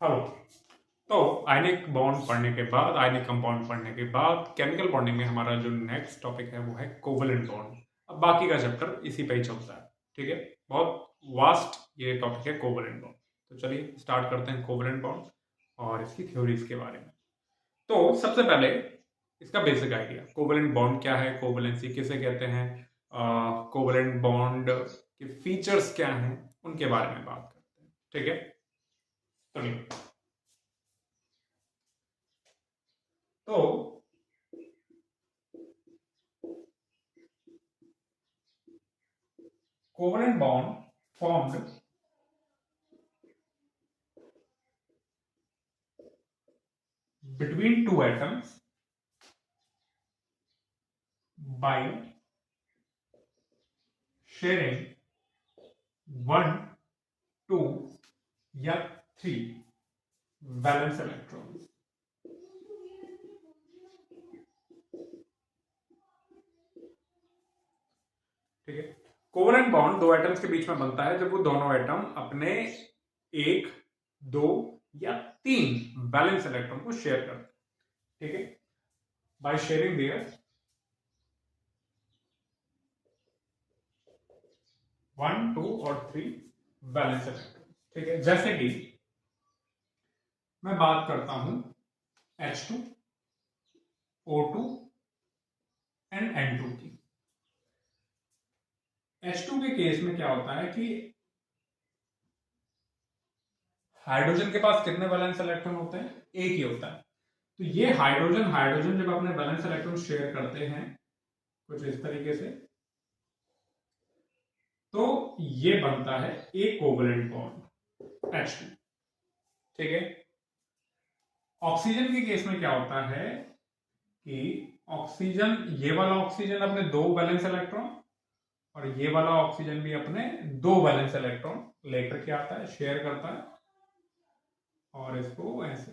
Hello. तो ionic bond पढ़ने के बाद, आयनिक कंपाउंड पढ़ने के बाद, केमिकल बॉन्डिंग में हमारा जो नेक्स्ट टॉपिक है वो है कोवलेंट बॉन्ड। अब बाकी का चैप्टर इसी पे ही चलता है। ठीक है, बहुत वास्ट ये टॉपिक है कोवलेंट बॉन्ड। तो चलिए स्टार्ट करते हैं कोवलेंट बॉन्ड और इसकी थ्योरीज के बारे में। तो सबसे पहले इसका बेसिक आइडिया, कोवलेंट बॉन्ड क्या है, कोवलेंसी किसे कहते हैं, कोवलेंट बॉन्ड के फीचर्स क्या हैं, उनके बारे में बात करते हैं। ठीक है, चलिए। तो covalent bond formed between two atoms by sharing one, two या थ्री वैलेंस इलेक्ट्रॉन्स। ठीक है, कोवलेंट बॉन्ड दो एटम्स के बीच में बनता है जब वो दोनों एटम अपने एक, दो या तीन वैलेंस इलेक्ट्रॉन को शेयर करते हैं। ठीक है, by sharing their one, two और थ्री वैलेंस इलेक्ट्रॉन। ठीक है, जैसे कि मैं बात करता हूं H2, O2 एंड N2 की। H2 के केस में क्या होता है कि हाइड्रोजन के पास कितने वैलेंस इलेक्ट्रॉन होते हैं? एक ही होता है। तो ये हाइड्रोजन हाइड्रोजन जब अपने वैलेंस इलेक्ट्रॉन शेयर करते हैं कुछ इस तरीके से, तो ये बनता है एक कोवलेंट बॉन्ड H2। ठीक है, ऑक्सीजन के केस में क्या होता है कि ऑक्सीजन, ये वाला ऑक्सीजन अपने दो वैलेंस इलेक्ट्रॉन और ये वाला ऑक्सीजन भी अपने दो वैलेंस इलेक्ट्रॉन लेकर के आता है, शेयर करता है। और इसको ऐसे,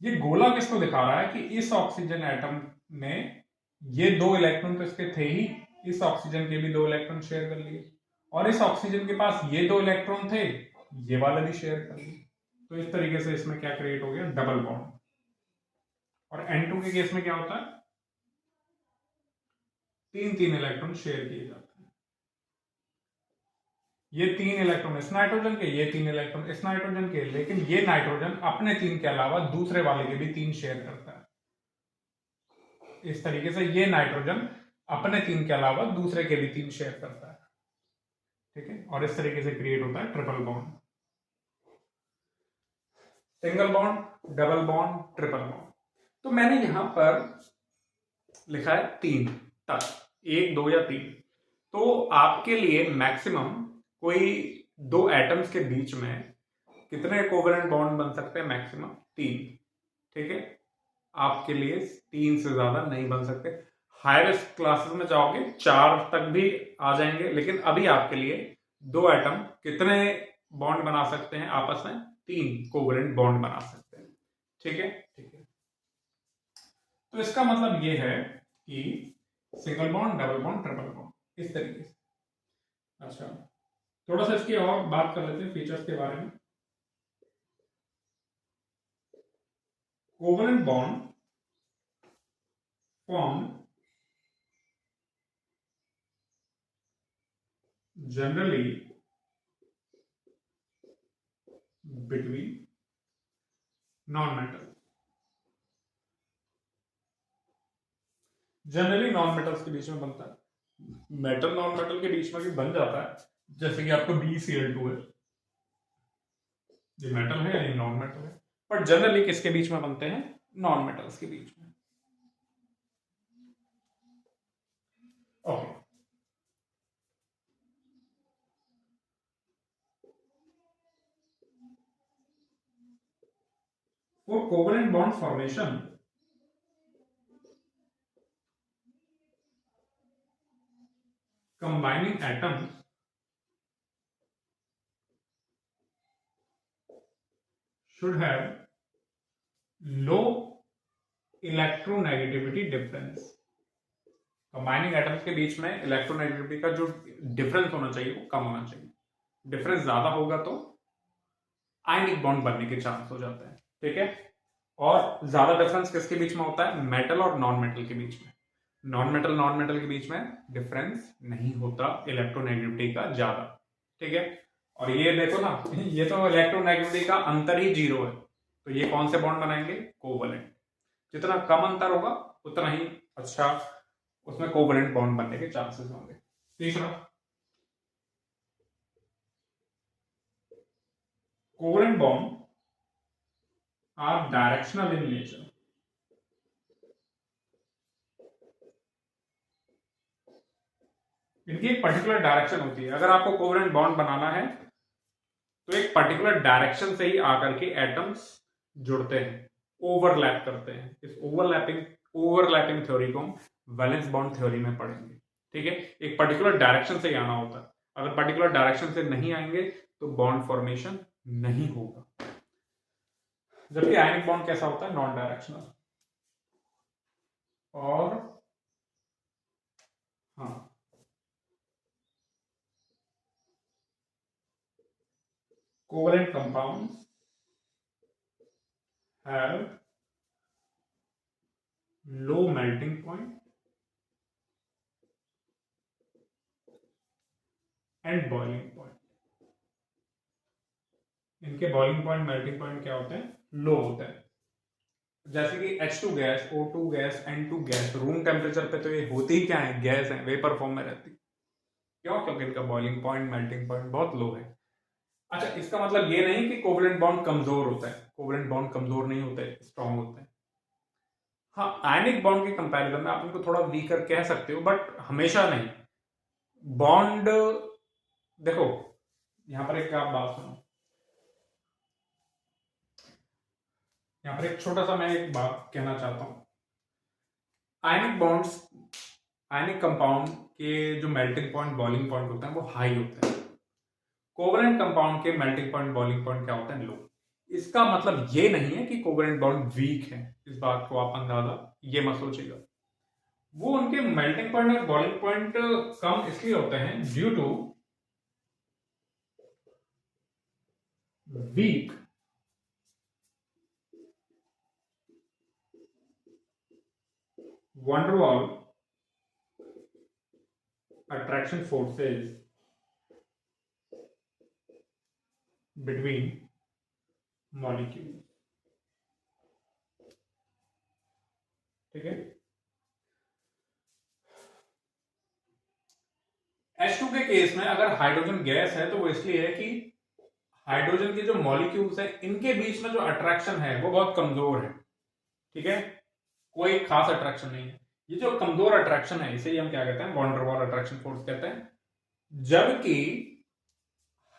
ये गोला किसको दिखा रहा है कि इस ऑक्सीजन एटम में ये दो इलेक्ट्रॉन तो इसके थे ही, इस ऑक्सीजन के भी दो इलेक्ट्रॉन शेयर कर लिए, और इस ऑक्सीजन के पास ये दो इलेक्ट्रॉन थे, ये वाला भी शेयर कर लिए। तो इस तरीके से इसमें क्या क्रिएट हो गया? Double bond. और N2 के केस में क्या होता है? तीन तीन इलेक्ट्रॉन शेयर किए जाते हैं। ये तीन इलेक्ट्रॉन इस नाइट्रोजन के, ये तीन इलेक्ट्रॉन इस नाइट्रोजन के, लेकिन ये नाइट्रोजन अपने तीन के अलावा दूसरे वाले के भी तीन शेयर करता है। इस तरीके से ये नाइट्रोजन अपने तीन के अलावा दूसरे के भी तीन शेयर करता है। ठीक है, और इस तरीके से क्रिएट होता है triple bond. Single bond, double bond, triple bond. तो मैंने यहां पर लिखा है तीन तक, एक, दो या तीन। तो आपके लिए मैक्सिमम कोई दो एटम्स के बीच में कितने कोवेलेंट बॉन्ड बन सकते हैं? मैक्सिमम तीन। ठीक है, आपके लिए तीन से ज्यादा नहीं बन सकते। हायर क्लासेस में जाओगे चार तक भी आ जाएंगे, लेकिन अभी आपके लिए दो एटम कितने बॉन्ड बना सकते हैं आपस में? तीन कोवेलेंट बॉन्ड बना सकते हैं। ठीक है, ठीक है। तो इसका मतलब ये है कि single bond, double bond, triple bond, इस तरीके से। अच्छा, थोड़ा सा इसकी और बात कर लेते हैं फीचर्स के बारे में। Covalent bond form generally between non-metal, generally non metals के बीच में बनता है। मेटल नॉन मेटल के बीच में भी बन जाता है, जैसे कि आपका BeCl2 है, ये मेटल है या ये नॉन मेटल है। बट जनरली किसके बीच में बनते हैं? नॉन मेटल्स के बीच में। Okay, for covalent bond formation combining atoms should have low electronegativity difference। Combining atoms के बीच में इलेक्ट्रोनेगेटिविटी का जो डिफरेंस होना चाहिए वो कम होना चाहिए। डिफरेंस ज्यादा होगा तो आयनिक बॉन्ड बनने के चांस हो जाते हैं। ठीक है, और ज्यादा डिफरेंस किसके बीच में होता है? मेटल और नॉन मेटल के बीच में। नॉन मेटल के बीच में डिफरेंस नहीं होता इलेक्ट्रोनेगेटिविटी का ज्यादा। ठीक है, और ये देखो ना, ये तो इलेक्ट्रोनेगेटिविटी का अंतर ही 0 है, तो ये कौन से बॉन्ड बनाएंगे? कोवलेंट। जितना कम अंतर होगा उतना ही अच्छा उसमें कोवलेंट बॉन्ड बनने के चांसेस होंगे। तीसरा, covalent bond are directional in nature. इनकी एक पर्टिकुलर डायरेक्शन होती है। अगर आपको कोवलेंट बॉन्ड बनाना है तो एक पर्टिकुलर डायरेक्शन से ही आकर के एटम्स जुड़ते हैं, ओवरलैप करते हैं। इस ओवरलैपिंग थ्योरी को हम वैलेंस बॉन्ड थ्योरी में पढ़ेंगे। ठीक है, एक पर्टिकुलर डायरेक्शन से ही आना होता है। अगर पर्टिकुलर डायरेक्शन से नहीं आएंगे तो बॉन्ड फॉर्मेशन नहीं होगा। जबकि आयनिक बॉन्ड कैसा होता है? Non directional. और हाँ, covalent compounds have low melting point and boiling point। इनके बॉइलिंग पॉइंट, मेल्टिंग पॉइंट क्या होते हैं? लो होते हैं। जैसे कि H2 gas, O2 gas, N2 gas, room temperature पे तो ये होती ही क्या है? गैस है, वेपर फॉर्म में रहती। क्यों? क्योंकि इनका बॉइलिंग पॉइंट, मेल्टिंग पॉइंट बहुत लो है। अच्छा, इसका मतलब ये नहीं कि कोवलेंट बॉन्ड कमजोर होता है। कोवलेंट बॉन्ड कमजोर नहीं होते, स्ट्रांग होते हैं। हाँ, आयनिक बॉन्ड के कंपैरिजन में आप इनको थोड़ा वीकर कह सकते हो, बट हमेशा नहीं। बॉन्ड देखो, यहां पर एक आप बात सुनो, यहां पर एक छोटा सा मैं एक बात कहना चाहता हूं। आयनिक बॉन्ड्स, आयनिक कंपाउंड के जो मेल्टिंग पॉइंट, बॉइलिंग पॉइंट होते हैं वो हाई होते हैं। कोवलेंट कंपाउंड के मेल्टिंग पॉइंट, बॉइलिंग पॉइंट क्या होते हैं? लो। इसका मतलब ये नहीं है कि कोवलेंट बॉन्ड वीक है, इस बात को आप अंदाजा ये मत सोचिएगा। वो उनके मेल्टिंग पॉइंट और बॉइलिंग पॉइंट कम इसलिए होते हैं due to weak van der Waal attraction forces between molecules। ठीक है, H2 के केस में अगर हाइड्रोजन गैस है तो वो इसलिए है कि हाइड्रोजन के जो मॉलिक्यूल्स हैं इनके बीच में जो अट्रैक्शन है वो बहुत कमजोर है। ठीक है, कोई खास अट्रैक्शन नहीं है। ये जो कमजोर अट्रैक्शन है इसे हम क्या कहते हैं? वैन डर वाल अट्रैक्शन फोर्स कहते हैं। जबकि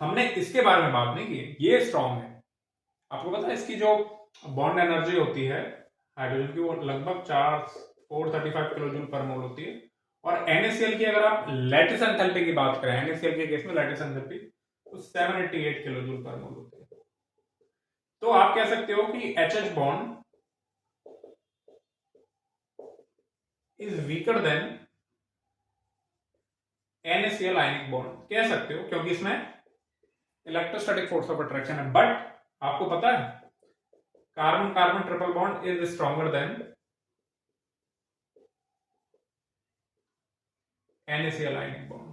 हमने इसके बारे में बात नहीं की, ये स्ट्रांग है। आपको पता है इसकी जो बॉन्ड एनर्जी होती है हाइड्रोजन की, वो लगभग 435 किलो जूल पर मोल होती है। और NaCl की अगर आप लैटिस एंथैल्पी की बात करें, NaCl के केस में लैटिस एंथैल्पी तो 788 किलो जूल पर मोल होती है। तो आप कह सकते हो कि HH bond is weaker then NaCl ionic bond, कह सकते हो, क्योंकि इसमें इलेक्ट्रोस्टैटिक फोर्स ऑफ अट्रैक्शन है। बट आपको पता है carbon carbon triple bond is stronger than NaCl ionic bond.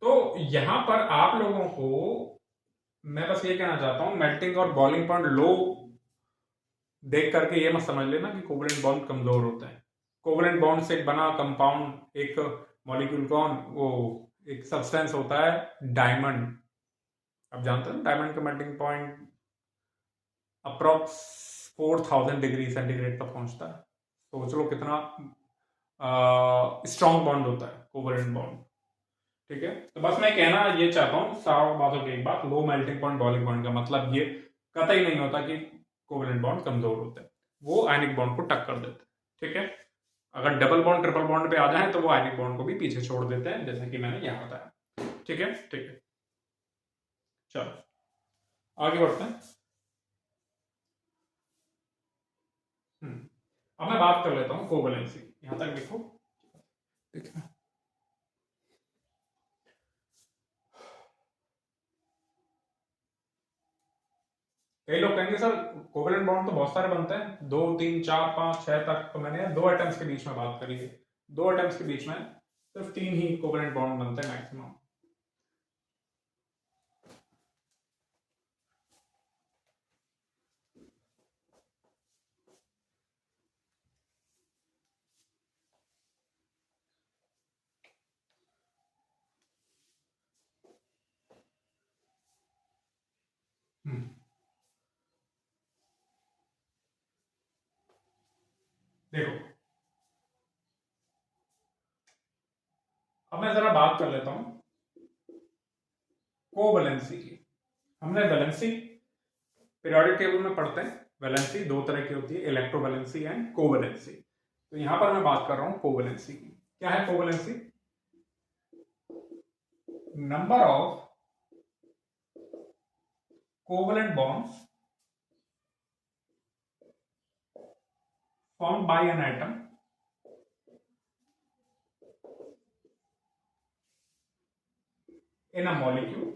तो यहां पर आप लोगों को मैं बस ये कहना चाहता हूं, मेल्टिंग और बॉइलिंग पॉइंट लो देख करके ये मत समझ लेना कि कोवलेंट बॉन्ड कमजोर होता है। कोवलेंट बॉन्ड से बना कंपाउंड, एक मॉलिक्यूल कौन, वो एक सब्सटेंस होता है डायमंड। आप जानते हैं डायमंड का melting point approx 4000 degree centigrade तक पहुंचता है। सोच लो कितना स्ट्रॉन्ग बॉन्ड होता है कोवलेंट बॉन्ड। ठीक है, तो बस मैं कहना ये चाहता हूं सारा बातों की एक बात, low melting point boiling point का मतलब ये कतई नहीं होता कि कोवलेंट बॉन्ड कमजोर होते हैं, वो आयनिक बॉन्ड को टक्कर देते हैं। ठीक है, अगर डबल बॉन्ड ट्रिपल बॉन्ड पे आ जाए तो वो आयनिक बॉन्ड को भी पीछे छोड़ देते हैं, जैसे कि मैंने यहां बताया। ठीक है, ठीक है, चलो आगे बढ़ते हैं। अब मैं बात कर लेता हूं कोवलेंसी, यहां तक देखो। देखना, कई लोग कहेंगे सर कोवेलेंट बॉन्ड तो बहुत सारे बनते हैं, 2 3 4 5 6 तक, तो मैंने 2 एटम्स के बीच में बात करी है। 2 एटम्स के बीच में सिर्फ 3 ही कोवेलेंट बॉन्ड बनते हैं मैक्सिमम। देखो अब मैं जरा बात कर लेता हूं कोवैलेंसी की। हमने वैलेंसी पीरियोडिक टेबल में पढ़ते हैं, वैलेंसी 2 तरह की होती है, इलेक्ट्रोवैलेंसी एंड कोवैलेंसी। तो यहां पर मैं बात कर रहा हूं कोवैलेंसी की। क्या है covalency? Number of covalent bonds formed by an atom in a molecule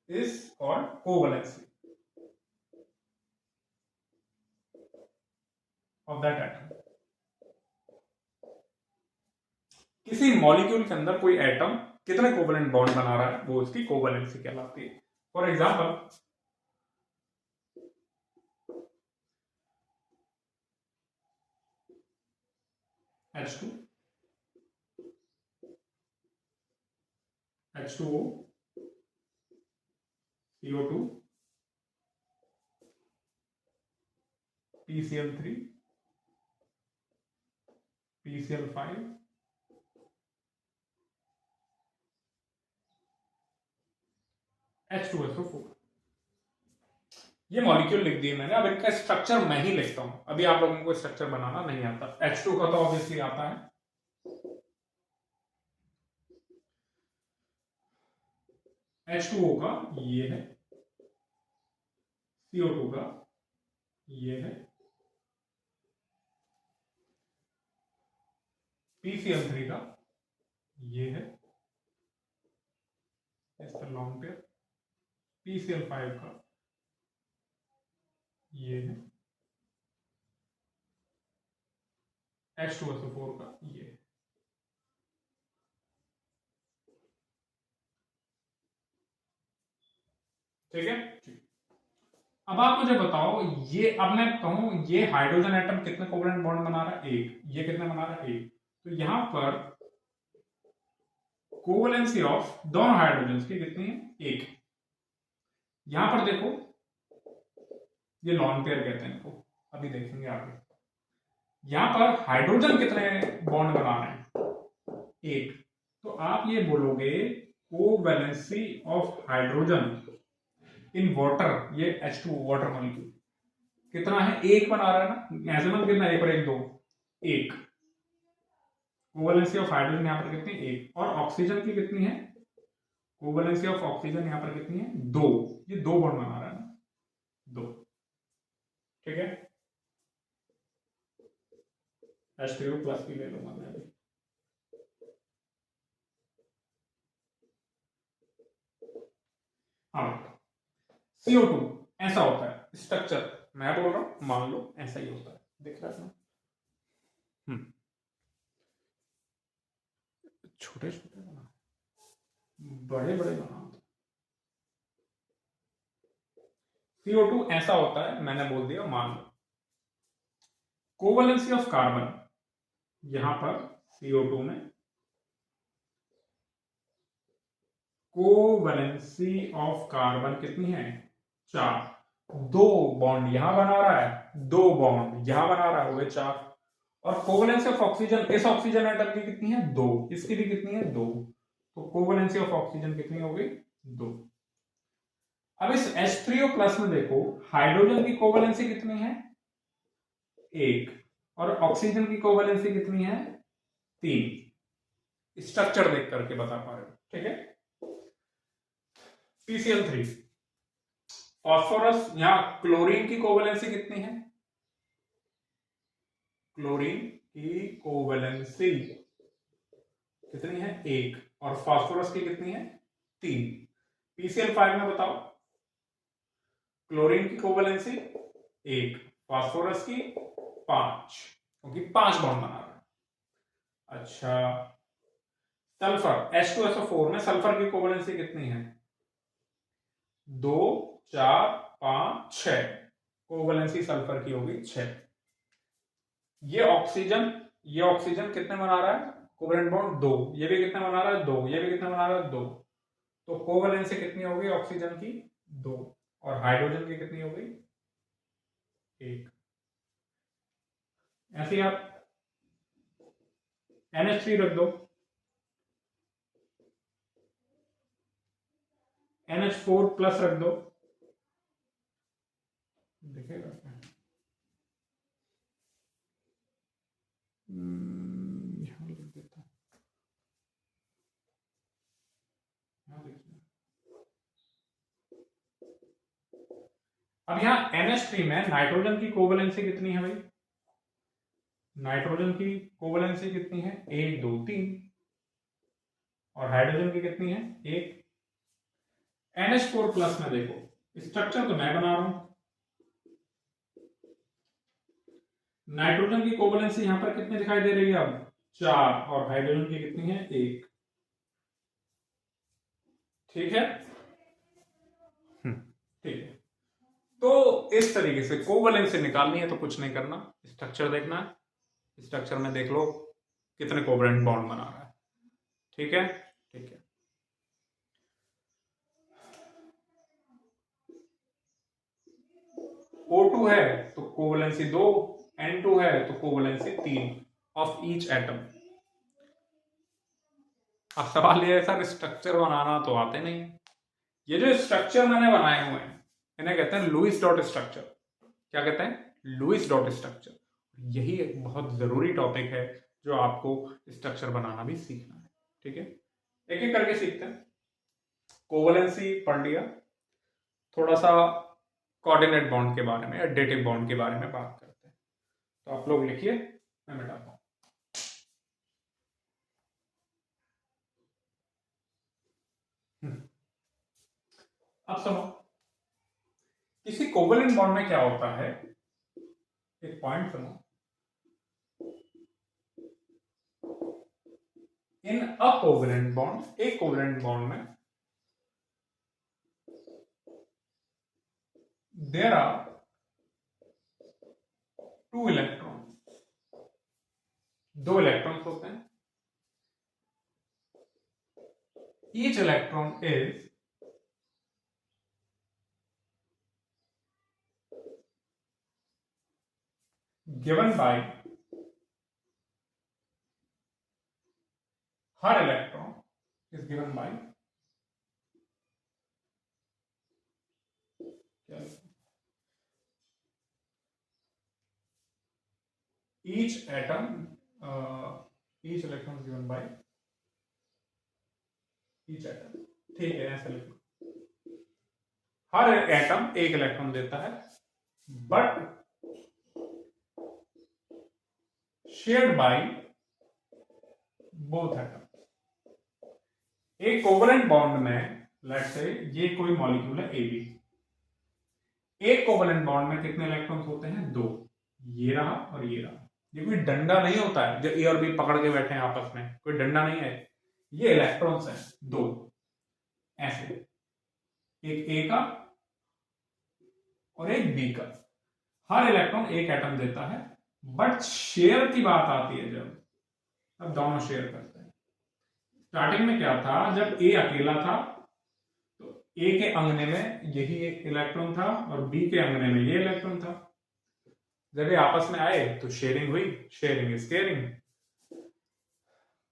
is called covalency of that atom। किसी मॉलिक्यूल के अंदर कोई एटम कितने कोवलेंट बॉन्ड बना रहा है, वो उसकी कोवैलेंसी कहलाती है। For example H2 H2O CO2 PCl3 PCl5 H2SO4। ये मॉलिक्यूल लिख दिए मैंने। अब इनका स्ट्रक्चर मैं ही लिखता हूं, अभी आप लोगों को स्ट्रक्चर बनाना नहीं आता। H2 का तो ऑब्वियसली आता है, H2O का ये है, CO2 का ये है, PCl3 का ये है, लॉन्ग पेयर, PCl5 का ये है, H2SO4 का ये है। ठीक है, अब आप मुझे बताओ, ये अब मैं कहूं ये हाइड्रोजन एटम कितने कोवलेंट बॉन्ड बना रहा है? एक। ये कितने बना रहा है? एक। तो यहां पर कोवलेंसी ऑफ दोनों हाइड्रोजन की कितनी है? एक। यहां पर देखो ये लॉन पेयर कहते हैं इनको, अभी देखेंगे आगे। यहां पर हाइड्रोजन कितने बॉन्ड बना रहे हैं? एक। तो आप ये बोलोगे covalency of hydrogen in water, ये H2 वाटर मॉलिक्यूल कितना है? एक बना रहा है ना। मैक्सिमम कितना? एक और एक दो, एक। कोवैलेंसी ऑफ हाइड्रोजन यहां पर कितनी? एक। और ऑक्सीजन की कितनी है? कोवैलेंसी ऑफ ऑक्सीजन यहां पर कितनी है? दो। ये दो बॉन्ड बना रहा है ना, दो। ठीक है, H3O प्लस की ले लूंगा मैं अभी। हाँ, CO2 ऐसा होता है स्ट्रक्चर, मैं बोल रहा हूं, मान लो ऐसा ही होता है। देख रहा है? छोटे छोटे बना, बड़े बड़े बना। CO2 ऐसा होता है, मैंने बोल दिया, मान लो। कोवैलेंसी ऑफ कार्बन, यहां पर CO2 में कोवैलेंसी ऑफ कार्बन कितनी है? 4। दो बॉन्ड यहां बना रहा है, दो बॉन्ड यहां बना रहा है, हो गए 4। और कोवैलेंसी ऑफ ऑक्सीजन, इस ऑक्सीजन एटम की कितनी है? 2। इसकी भी कितनी है? 2। तो कोवैलेंसी ऑफ ऑक्सीजन कितनी हो गई? 2। अब इस H3O प्लस में देखो, हाइड्रोजन की कोवैलेंसी कितनी है? 1। और ऑक्सीजन की कोवैलेंसी कितनी है? 3। स्ट्रक्चर देख करके बता पा रहे हो। ठीक है, PCl3, फास्फोरस, यहां क्लोरीन की कोवैलेंसी कितनी है? क्लोरीन की कोवैलेंसी कितनी है? 1। और फास्फोरस की कितनी है? 3। PCl5 में बताओ, क्लोरीन की कोवेलेंसी 1, फास्फोरस की 5, क्योंकि 5 बॉन्ड बना रहा है। अच्छा, सल्फर H2SO4 में सल्फर की कोवेलेंसी कितनी है? 2, 4, 5, 6। कोवेलेंसी सल्फर की होगी 6। ये ऑक्सीजन कितने बना रहा है? Covalent bond 2। ये भी कितने बना रहा है? 2। ये भी कितने बना रहा है? 2। तो कोवेलेंसी कितनी होगी ऑक्सीजन की? 2। और हाइड्रोजन की कितनी होगी? 1। ऐसे ही आप NH3 रख दो, NH4 प्लस रख दो, दिखेगा क्या? यहां लिख देता हूं, यहां देखिए। अब यहां NH3 में नाइट्रोजन की कोवेलेंसी कितनी है भाई? नाइट्रोजन की कोवेलेंसी कितनी है? 1, 2, 3। और हाइड्रोजन की कितनी है? 1। NH4 प्लस में देखो, स्ट्रक्चर तो मैं बना रहा हूं। नाइट्रोजन की कोवेलेंसी यहां पर कितनी दिखाई दे रही है? अब 4। और हाइड्रोजन की कितनी है? 1। ठीक है, ठीक है। तो इस तरीके से कोवेलेंसी निकालनी है तो कुछ नहीं करना, स्ट्रक्चर देखना है। स्ट्रक्चर में देख लो कितने कोवेलेंट बॉन्ड बना रहा है। ठीक है, ठीक है। O2 है तो कोवेलेंसी 2, N2 है तो कोवेलेंसी 3 ऑफ ईच एटम। अब सवाल ये है सर स्ट्रक्चर बनाना तो आते नहीं है। ये जो स्ट्रक्चर मैंने बनाए हुए हैं इन्हें कहते हैं लुईस डॉट स्ट्रक्चर। क्या कहते हैं? Lewis dot structure. यही एक बहुत जरूरी टॉपिक है जो आपको स्ट्रक्चर बनाना भी सीखना है। ठीक है, एक एक करके सीखते हैं। कोवेलेंसी पढ़ लिया, थोड़ा सा कोऑर्डिनेट बॉन्ड के बारे में, डेटिव बॉन्ड के बारे में बात करते हैं। तो आप लोग लिखिए, मैं मिटाता हूं। अब सुनो, किसी कोवेलेंट बॉन्ड में क्या होता है, एक पॉइंट सुनो। इन अ कोवेलेंट बॉन्ड, एक कोवेलेंट बॉन्ड में देयर आर 2 इलेक्ट्रॉन, 2 इलेक्ट्रॉन्स होते हैं। Each electron is given by, her electron is given by each atom, each electron is given by each atom। ठीक है, ऐसे लिखो, हर एटम एक इलेक्ट्रॉन देता है, but shared by both atom. एक कोवेलेंट बॉन्ड में लेट्स से ये कोई मॉलिक्यूल है AB, एक कोवेलेंट बॉन्ड में कितने इलेक्ट्रॉन्स होते हैं? 2। ये रहा और ये रहा। ये कोई डंडा नहीं होता है जो A और B पकड़ के बैठे हैं आपस में, कोई डंडा नहीं है। ये इलेक्ट्रॉन्स हैं 2, ऐसे, एक A का और एक B का। हर इलेक्ट्रॉन एक एटम देता है, बट शेयर की बात आती है जब, तब दोनों शेयर करते हैं। स्टार्टिंग में क्या था, जब A अकेला था तो A के अंगने में यही एक इलेक्ट्रॉन था और B के अंगने में ये इलेक्ट्रॉन था। जब ये आपस में आए तो शेयरिंग हुई, शेयरिंग इज केयरिंग।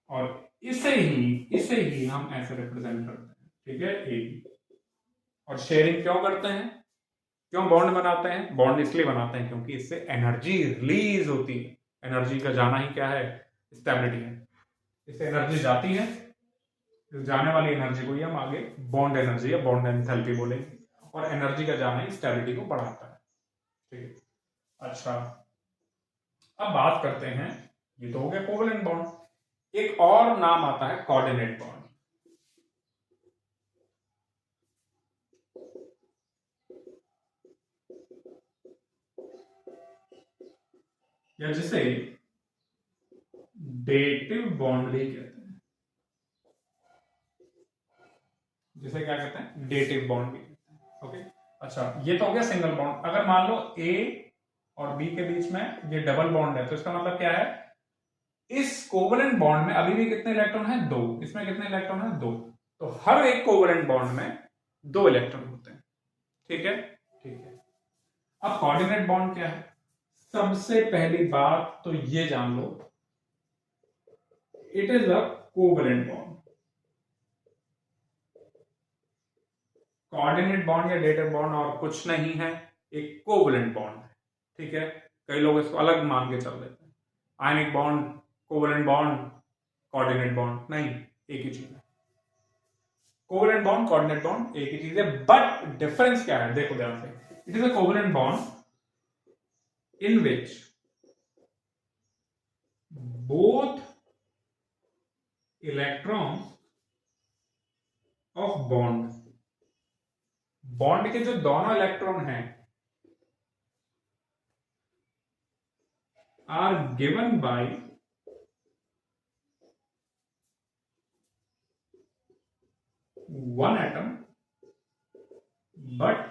और इसे ही हम ऐसे रिप्रेजेंट करते हैं। ठीक है, AB। और शेयरिंग क्यों करते हैं, क्यों बॉन्ड बनाते हैं? बॉन्ड इसलिए बनाते हैं क्योंकि इससे एनर्जी रिलीज होती है। एनर्जी का जाना ही क्या है? स्टेबिलिटी है। इससे एनर्जी जाती है, जाने वाली एनर्जी को ही हम आगे बॉन्ड एनर्जी या बॉन्ड एंथैल्पी बोलेंगे, और एनर्जी का जाना ही स्टेबिलिटी को बढ़ाता है। ठीक है, अच्छा, अब बात करते हैं, ये तो हो गया कोवेलेंट बॉन्ड। एक और नाम आता है कोऑर्डिनेट बॉन्ड। या जिसे डेटिव बॉन्ड भी कहते हैं। जिसे क्या कहते हैं? डेटिव बॉन्ड भी कहते हैं। ओके, अच्छा ये तो हो गया सिंगल बॉन्ड। अगर मान लो ए और बी के बीच में ये डबल बॉन्ड है, तो इसका मतलब क्या है? इस कोवलेंट बॉन्ड में अभी भी कितने इलेक्ट्रॉन है? 2। इसमें कितने इलेक्ट्रॉन है? 2। तो हर एक कोवलेंट बॉन्ड में 2 इलेक्ट्रॉन होते हैं। ठीक है, ठीक है। अब कोऑर्डिनेट बॉन्ड क्या है? सबसे पहली बात तो ये जान लो, it is a covalent bond. Coordinate bond या डेटिव बॉन्ड और कुछ नहीं है, एक कोवलेंट बॉन्ड है। ठीक है, कई लोग इसको अलग मान के चल देते हैं, ionic bond, covalent bond, coordinate bond, नहीं, एक ही चीज है। कोवलेंट बॉन्ड, कोऑर्डिनेट बॉन्ड एक ही चीज है, बट डिफरेंस क्या है? देखो ध्यान से। It is a covalent bond in which both electron of bond, bond के जो दोनों इलेक्ट्रॉन हैं are given by one atom but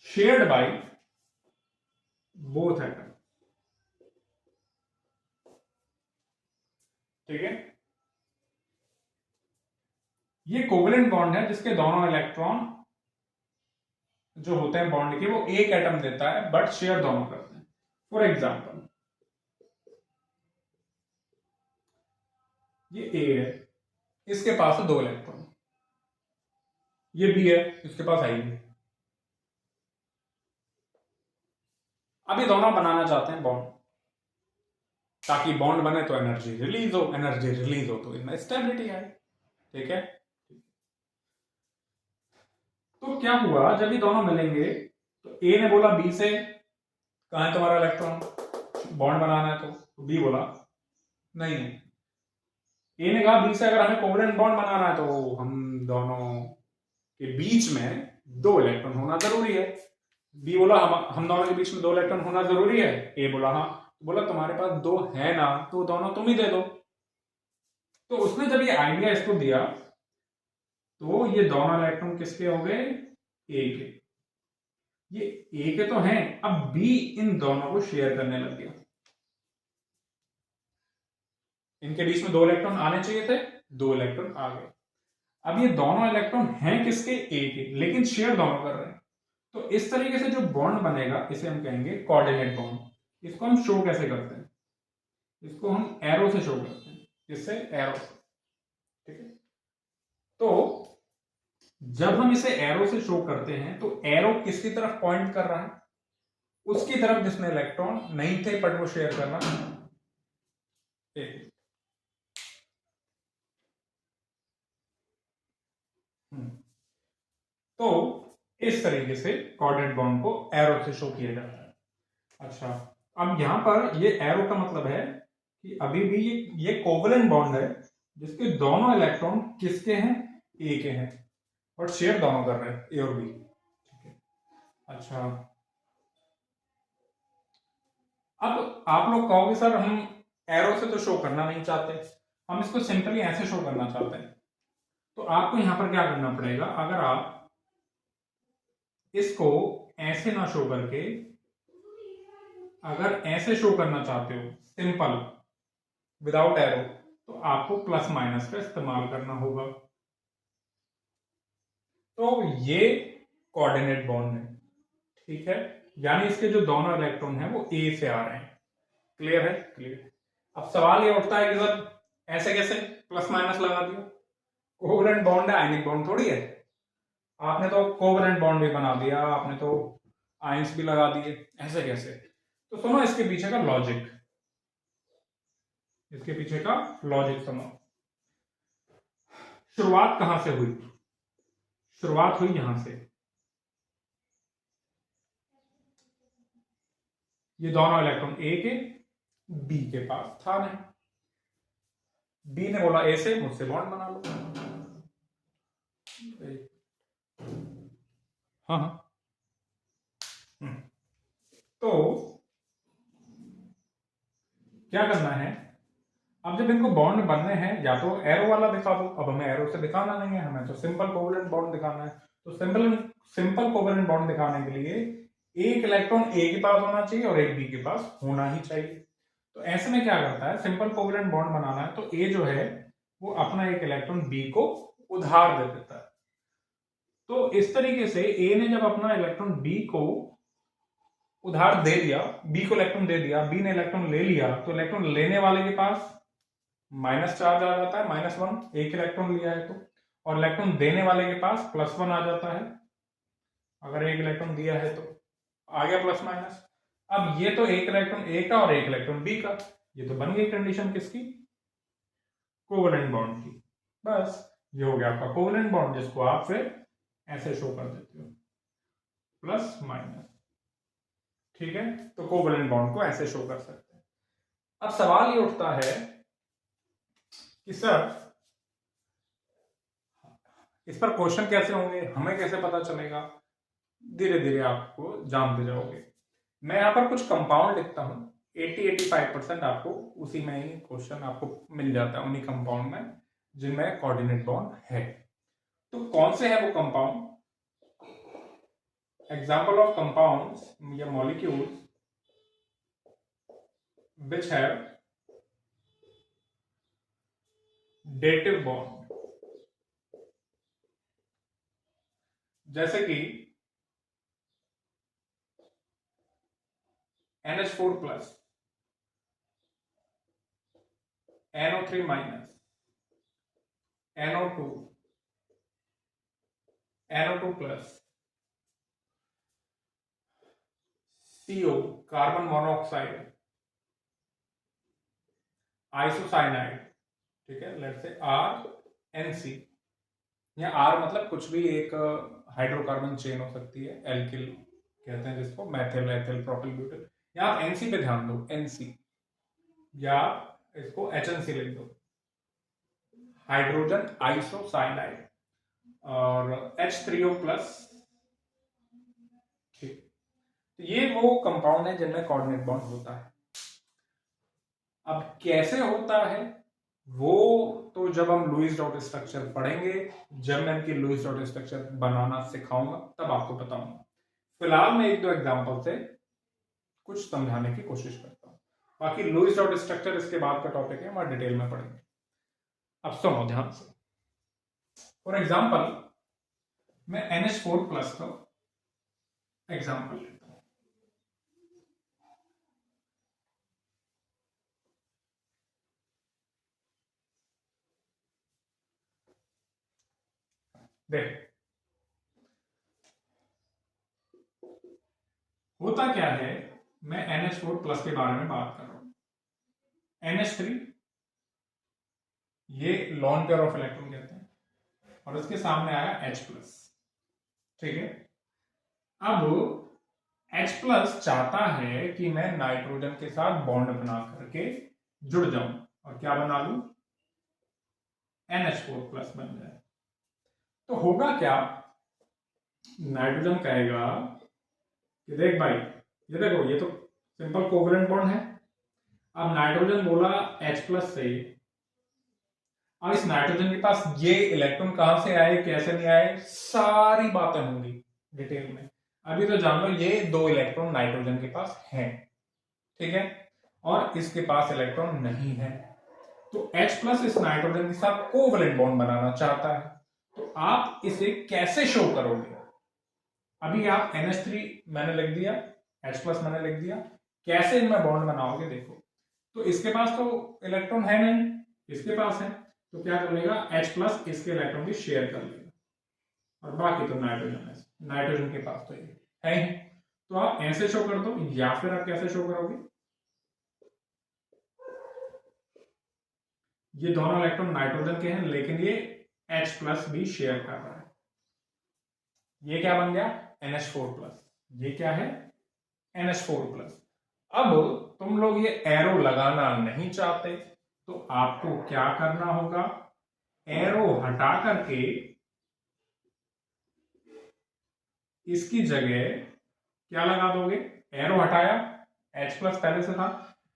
shared by both atom। ठीक है, ये कोवलेंट बॉन्ड है जिसके दोनों इलेक्ट्रॉन जो होते हैं बॉन्ड के वो एक एटम देता है, बट शेयर दोनों करते हैं। फॉर एग्जांपल ये ए है, इसके पास है 2 इलेक्ट्रॉन, ये बी है, इसके पास है ही नहीं। अभी दोनों बनाना चाहते हैं बॉन्ड, ताकि बॉन्ड बने तो एनर्जी रिलीज हो, एनर्जी रिलीज हो तो इनमें स्टेबिलिटी आए। ठीक है, तो क्या हुआ जब ये दोनों मिलेंगे, तो ए ने बोला बी से कहां है तुम्हारा इलेक्ट्रॉन, बॉन्ड बनाना है, तो बी बोला नहीं है। ए ने कहा बी से अगर हमें कोवलेंट बॉन्ड बनाना है तो हम दोनों के बीच में 2 इलेक्ट्रॉन होना जरूरी है। बी बोला हम दोनों के बीच में 2 इलेक्ट्रॉन होना जरूरी है। ए बोला हाँ। बोला तुम्हारे पास 2 है ना, तो दोनों तुम ही दे दो। तो उसने जब ये आइडिया इसको दिया, तो ये दोनों इलेक्ट्रॉन किसके हो गए? ए के। ये ए के तो हैं, अब बी इन दोनों को शेयर करने लग गया। इनके बीच में 2 इलेक्ट्रॉन आने चाहिए थे, 2 इलेक्ट्रॉन आ गए। अब ये दोनों इलेक्ट्रॉन हैं किसके? ए के, लेकिन शेयर दोनों कर रहे हैं। तो इस तरीके से जो बॉन्ड बनेगा इसे हम कहेंगे कोऑर्डिनेट बॉन्ड। इसको हम शो कैसे करते हैं? इसको हम एरो से शो करते हैं। किससे? एरो से। ठीक है, तो जब हम इसे एरो से शो करते हैं तो एरो किसकी तरफ पॉइंट कर रहा है? उसकी तरफ जिसमें इलेक्ट्रॉन नहीं थे बट वो शेयर कर रहा है। तो इस तरीके से कोऑर्डिनेट बॉन्ड को एरो से शो किया जाता है। अच्छा, अब यहां पर ये एरो का मतलब है कि अभी भी ये कोवलेंट बॉन्ड है जिसके दोनों इलेक्ट्रॉन किसके हैं? ए के हैं, और शेयर दोनों कर रहे हैं, ए और बी। ठीक है, अच्छा अब आप लोग कहोगे सर हम एरो से तो शो करना नहीं चाहते, हम इसको सिंपली ऐसे शो करना चाहते हैं। तो आपको यहां पर क्या करना पड़ेगा? अगर आप इसको ऐसे ना शो करके अगर ऐसे शो करना चाहते हो सिंपल विदाउट एरो, तो आपको प्लस माइनस का इस्तेमाल करना होगा। तो ये कोऑर्डिनेट बॉन्ड है। ठीक है, यानी इसके जो दोनों इलेक्ट्रॉन हैं वो ए से आ रहे हैं। क्लियर है? क्लियर। अब सवाल ये उठता है कि सर ऐसे कैसे प्लस माइनस लगा दिया? कोवलेंट बॉन्ड है, आयनिक बॉन्ड थोड़ी है। आपने तो कोवलेंट बॉन्ड भी बना दिया, आपने तो आयंस भी लगा दिए, ऐसे कैसे? तो सुनो इसके पीछे का लॉजिक, इसके पीछे का लॉजिक सुनो। शुरुआत कहां से हुई? शुरुआत हुई यहां से। ये दोनों इलेक्ट्रॉन ए के बी के पास था नहीं, बी ने बोला ए से मुझसे बॉन्ड बना लो। हाँ हाँ। तो क्या करना है, अब जब इनको बॉन्ड बनने हैं या तो एरो वाला दिखा दो, अब हमें एरो से दिखाना नहीं है, हमें तो सिंपल कोवेलेंट बॉन्ड दिखाना है। तो सिंपल कोवेलेंट बॉन्ड दिखाने के लिए एक इलेक्ट्रॉन ए के पास होना चाहिए और एक बी के पास होना ही चाहिए। तो ऐसे में क्या करता है, सिंपल कोवेलेंट बॉन्ड बनाना है तो ए जो है वो अपना एक इलेक्ट्रॉन बी को उधार दे देता है। तो इस तरीके से ए ने जब अपना इलेक्ट्रॉन बी को उधार दे दिया, बी को इलेक्ट्रॉन दे दिया, बी ने इलेक्ट्रॉन ले लिया, तो इलेक्ट्रॉन लेने वाले के पास माइनस चार्ज आ जाता है, -1 एक इलेक्ट्रॉन लिया है तो, और इलेक्ट्रॉन देने वाले के पास +1 आ जाता है, अगर एक इलेक्ट्रॉन दिया है तो आ गया प्लस माइनस। अब ये तो एक इलेक्ट्रॉन ए का और एक इलेक्ट्रॉन बी का, ये तो बन गई कंडीशन किसकी, कोवेलेंट बॉन्ड की। बस ये हो गया आपका कोवेलेंट बॉन्ड, जिसको आप फिर ऐसे शो कर देते हो प्लस माइनस। ठीक है, तो कोवेलेंट बॉन्ड को ऐसे शो कर सकते हैं। अब सवाल ये उठता है कि सर इस पर क्वेश्चन कैसे होंगे, हमें कैसे पता चलेगा, धीरे धीरे आपको जानते जाओगे। मैं यहां पर कुछ कंपाउंड लिखता हूं, 80-85% आपको उसी में ही क्वेश्चन आपको मिल जाता है, उन्हीं कंपाउंड में जिनमें कोऑर्डिनेट बॉन्ड है। तो कौन से है वो कंपाउंड, एग्जाम्पल ऑफ कंपाउंड्स या molecules which have dative bond, जैसे कि NH4+, NO3-, NO2, NO2+, CO carbon monoxide, isocyanide, ठीक है, लेट्स से RNC, या R मतलब कुछ भी एक हाइड्रोकार्बन चेन हो सकती है, एल्किल कहते हैं जिसको, मैथिल, एथिल, प्रोपिल, ब्यूटिल। यहाँ आप NC पे ध्यान दो, NC, या इसको HNC लिख दो, हाइड्रोजन आइसोसाइनाइड, और H3O+, ठीक। तो ये वो कंपाउंड है जिनमें कोऑर्डिनेट बॉन्ड होता है। अब कैसे होता है वो तो जब हम लुईस डॉट स्ट्रक्चर पढ़ेंगे, जब मैं इनकी लुईस डॉट स्ट्रक्चर बनाना सिखाऊंगा तब आपको बताऊंगा। फिलहाल मैं एक दो एग्जांपल से कुछ समझाने की कोशिश करता हूं, बाकी लुईस डॉट स्ट्रक्चर इसके बाद का टॉपिक है, हम डिटेल में पढ़ेंगे। अब सुनो ध्यान से, फॉर एग्जाम्पल मैं NH4+ का एग्जाम्पल लेता हूं। देख होता क्या है, मैं NH4+ के बारे में बात कर रहा हूं। NH3 ये लॉन पेयर ऑफ इलेक्ट्रॉन कहते हैं, और इसके सामने आया H+, ठीक है। अब H+ चाहता है कि मैं नाइट्रोजन के साथ बॉन्ड बना करके जुड़ जाऊं और क्या बना लूं, NH4+ बन जाए। तो होगा क्या, नाइट्रोजन कहेगा कि देख भाई, ये देखो ये तो सिंपल कोवेलेंट बॉन्ड है। अब नाइट्रोजन बोला H+ से, अब इस नाइट्रोजन के पास ये इलेक्ट्रॉन कहां से आए, कैसे नहीं आए, सारी बातें होंगी डिटेल में। अभी तो जान लो ये 2 इलेक्ट्रॉन नाइट्रोजन के पास हैं, ठीक है, और इसके पास इलेक्ट्रॉन नहीं है। तो H+ इस नाइट्रोजन के साथ कोवेलेंट बॉन्ड बनाना चाहता है, तो आप इसे कैसे शो करोगे। अभी आप NH3 मैंने लिख दिया, H+ मैंने लिख दिया, कैसे इनमें बॉन्ड बनाओगे देखो। तो इसके पास तो इलेक्ट्रॉन है नहीं, इसके पास है, तो क्या कर लेगा, H+ इसके इलेक्ट्रॉन भी शेयर कर लेगा, और बाकी तो नाइट्रोजन है, नाइट्रोजन के पास तो ये है ही। तो आप ऐसे शो कर दो, या फिर आप कैसे शो करोगे, ये दोनों इलेक्ट्रॉन नाइट्रोजन के हैं लेकिन ये H+ भी शेयर कर रहा है, ये क्या बन गया, NH4+, ये क्या है, NH4+। अब तुम लोग ये एरो लगाना नहीं चाहते, तो आपको क्या करना होगा, एरो हटा करके इसकी जगह क्या लगा दोगे, एरो हटाया, H+ पहले से था,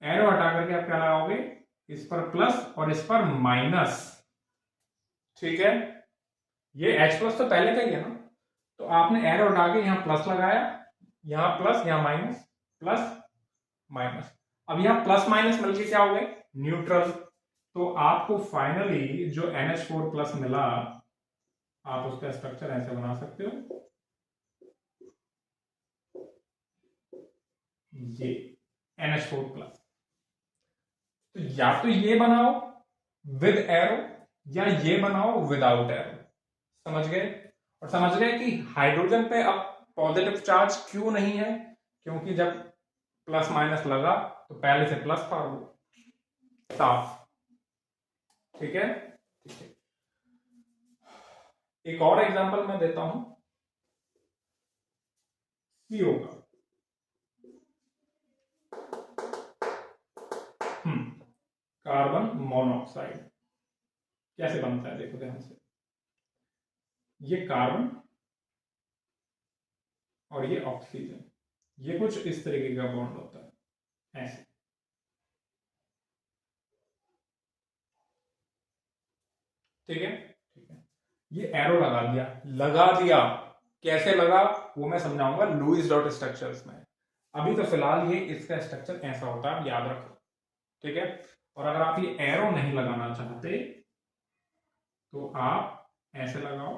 एरो हटा करके आप क्या लगाओगे, इस पर प्लस और इस पर माइनस। ठीक है, ये H प्लस तो पहले का ही है ना, तो आपने एरो हटा के यहां प्लस लगाया, यहां प्लस यहां माइनस, प्लस माइनस। अब यहां प्लस माइनस मिलके क्या हो गए, न्यूट्रल। तो आपको फाइनली जो NH4 प्लस मिला, आप उसका स्ट्रक्चर ऐसे बना सकते हो, ये NH4 प्लस। तो या तो ये बनाओ विद एरो, या ये बनाओ विदाउट एरो। समझ गए? और समझ गए कि हाइड्रोजन पे अब पॉजिटिव चार्ज क्यों नहीं है, क्योंकि जब प्लस माइनस लगा तो पहले से प्लस था वो, साफ। ठीक है, ठीक है। एक और एग्जांपल मैं देता हूं CO का। कार्बन मोनोऑक्साइड कैसे बनता है, देखो ध्यान से। ये कार्बन और ये ऑक्सीजन, ये कुछ इस तरीके का बॉन्ड होता है, ऐसे। ठीक है, ठीक है। ये एरो लगा दिया, लगा दिया, कैसे लगा वो मैं समझाऊंगा लुईस डॉट स्ट्रक्चर्स में। अभी तो फिलहाल ये इसका स्ट्रक्चर ऐसा होता है, याद रखो। ठीक है, और अगर आप ये एरो नहीं लगाना चाहते तो आप ऐसे लगाओ,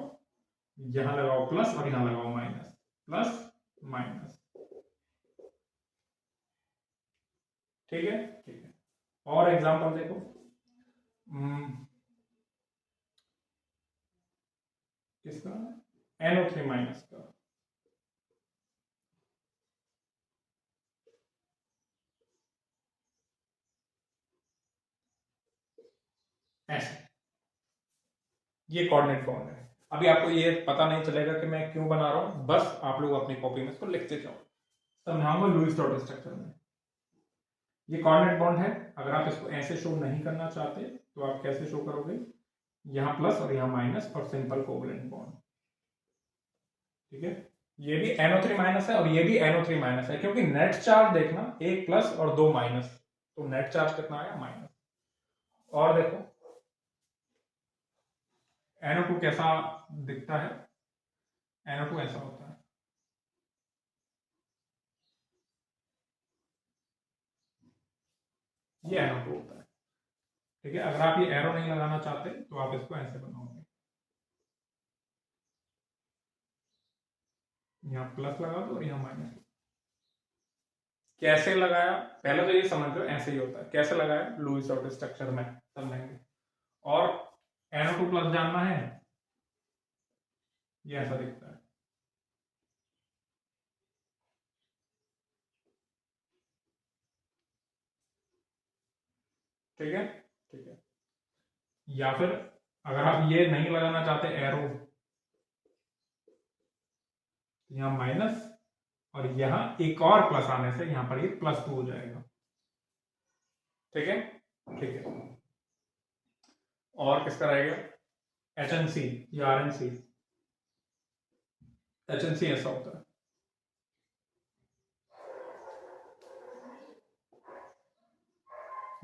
यहां लगाओ प्लस और यहां लगाओ माइनस, प्लस माइनस। ठीक है, ठीक है। और एग्जांपल देखो, किसका, NO3 माइनस का। ऐसे ये कोऑर्डिनेट बॉन्ड है। अभी आपको ये पता नहीं चलेगा कि मैं क्यों बना रहा हूं, बस आप लोग अपनी कॉपी में इसको लिखते जाओ। समझाऊंगा लुईस डॉट स्ट्रक्चर में। ये कोऑर्डिनेट बॉन्ड है, अगर आप इसको ऐसे शो नहीं करना चाहते तो आप कैसे शो करोगे, यहां प्लस और यहां माइनस और सिंपल कोवलेंट बॉन्ड। ठीक है, ये भी NO3 माइनस है और ये भी NO3 माइनस है, क्योंकि नेट चार्ज देखना, एक प्लस और दो माइनस, तो नेट चार्ज कितना आया, माइनस। और देखो NO2 कैसा दिखता है, NO2 ऐसा होता है। ये NO2 होता है। ठीक है, अगर आप ये एरो नहीं लगाना चाहते तो आप इसको ऐसे बनाओगे, यहाँ प्लस लगा दो और यहाँ माइनस। कैसे लगाया, पहले तो ये समझ लो, ऐसे ही होता है। कैसे लगाया, लुईस डॉट स्ट्रक्चर में समझेंगे। और NO2 प्लस जानना है, ये ऐसा दिखता है। ठीक है, ठीक है। या फिर अगर आप ये नहीं लगाना चाहते एरो, यहां माइनस और यहां एक और प्लस आने से यहां पर ये +2 हो जाएगा। ठीक है, ठीक है। और किसका रहेगा, HNC या RNC। HNC ऐसा होता है।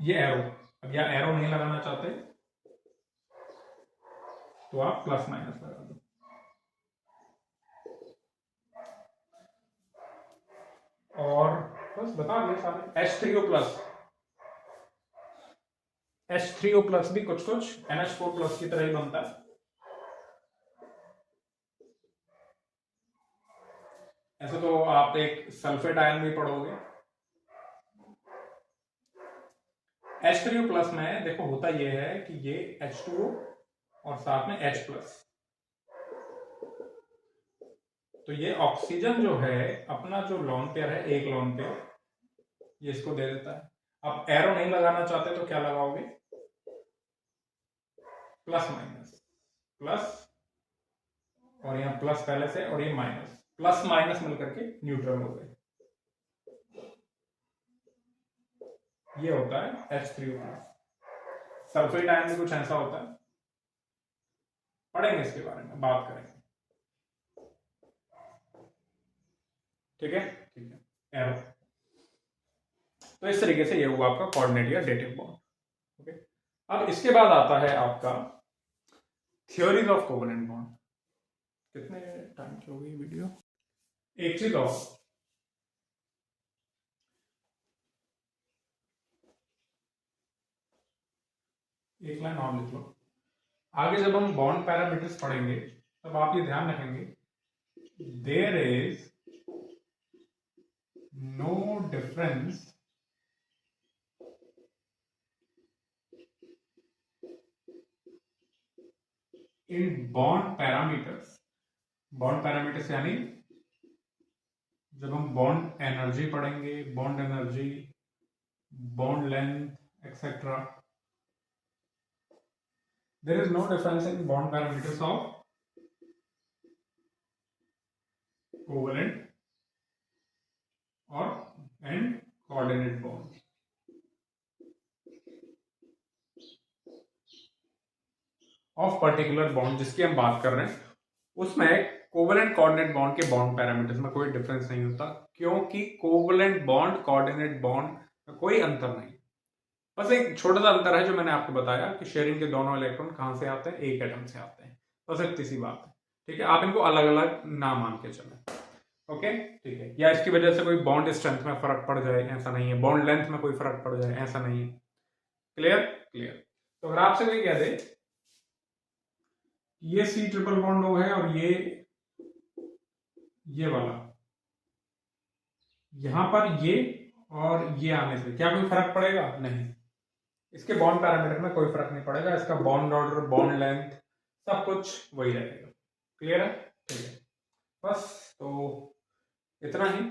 ये एरो, अब यहां एरो नहीं लगाना चाहते तो आप प्लस माइनस लगा दो। और बस बता दिया सारे। H3O प्लस, H3O प्लस भी कुछ कुछ NH4 प्लस की तरह ही बनता है। ऐसे तो आप एक सल्फेट आयन भी पढ़ोगे। H3O प्लस में देखो होता यह है कि ये H2O और साथ में H प्लस, तो ये ऑक्सीजन जो है अपना जो लोन पेयर है, एक लोन पेयर, ये इसको दे देता है। अब एरो नहीं लगाना चाहते तो क्या लगाओगे, प्लस माइनस, प्लस और यहाँ प्लस पहले से और ये माइनस, प्लस माइनस मिलकर के न्यूट्रल हो गए। ये होता है H3O प्लस। सल्फेट आयन भी कुछ ऐसा होता है, पढ़ेंगे इसके बारे में, बात करेंगे। ठीक है, ठीक है। एरो, तो इस तरीके से ये हुआ आपका कोऑर्डिनेट या डेटिव बॉन्ड। ओके, अब इसके बाद आता है आपका थ्योरीज ऑफ कोवेलेंट बॉन्ड। कितने टाइम की हो गई वीडियो? एक चीज और, एक लाइन और लिख लो। आगे जब हम बॉन्ड पैरामीटर्स पढ़ेंगे तब आप ये ध्यान रखेंगे, there is no difference in bond parameters. Bond parameters यानी जब हम बॉन्ड एनर्जी पढ़ेंगे, bond energy, bond length etcetera, there is no difference in bond parameters of covalent or and coordinate bond। Of particular bond जिसकी हम बात कर रहे हैं उसमें कोवेलेंट कोऑर्डिनेट बॉन्ड के बॉन्ड पैरामीटर्स में कोई डिफरेंस नहीं होता, क्योंकि कोवेलेंट बॉन्ड कोऑर्डिनेट बॉन्ड में कोई अंतर नहीं। बस एक छोटा सा अंतर है जो मैंने आपको बताया कि शेयरिंग के दोनों इलेक्ट्रॉन कहां से आते हैं, एक एटम से आते हैं। बस इतनी सी बात है, ठीक है। आप इनको अलग अलग ना मान के चलें, ओके, ठीक है। या इसकी वजह से कोई बॉन्ड स्ट्रेंथ में फर्क पड़ जाए, ऐसा नहीं है। बॉन्ड लेंथ में कोई फर्क पड़ जाए, ऐसा नहीं है। क्लियर? क्लियर। तो अगर आपसे कोई कह दे ये सी ट्रिपल बॉन्ड O है और ये वाला यहां पर ये और ये आने से क्या कोई फर्क पड़ेगा? नहीं। इसके बॉन्ड पैरामीटर में कोई फर्क नहीं पड़ेगा। इसका बॉन्ड ऑर्डर, बॉन्ड लेंथ सब कुछ वही रहेगा। क्लियर है? ठीक है। बस तो इतना ही।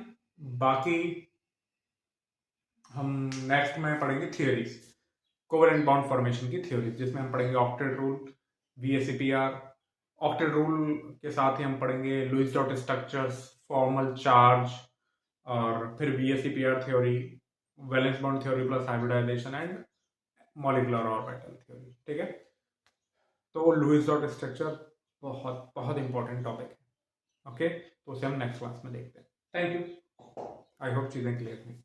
बाकी हम नेक्स्ट में पढ़ेंगे थियोरीज, कोवेलेंट बॉन्ड फॉर्मेशन की थ्योरीज, जिसमें हम पढ़ेंगे octet rule, VSEPR। Octet rule के साथ ही हम पढ़ेंगे Lewis dot structures, formal charge, और फिर VSEPR theory, valence bond theory plus hybridisation and molecular orbital theory. ठीक है, तो लुईस डॉट स्ट्रक्चर बहुत बहुत इंपॉर्टेंट टॉपिक है। ओके, तो उसे हम नेक्स्ट क्लास में देखते हैं। Thank you. आई होप चीजें क्लियर हुई।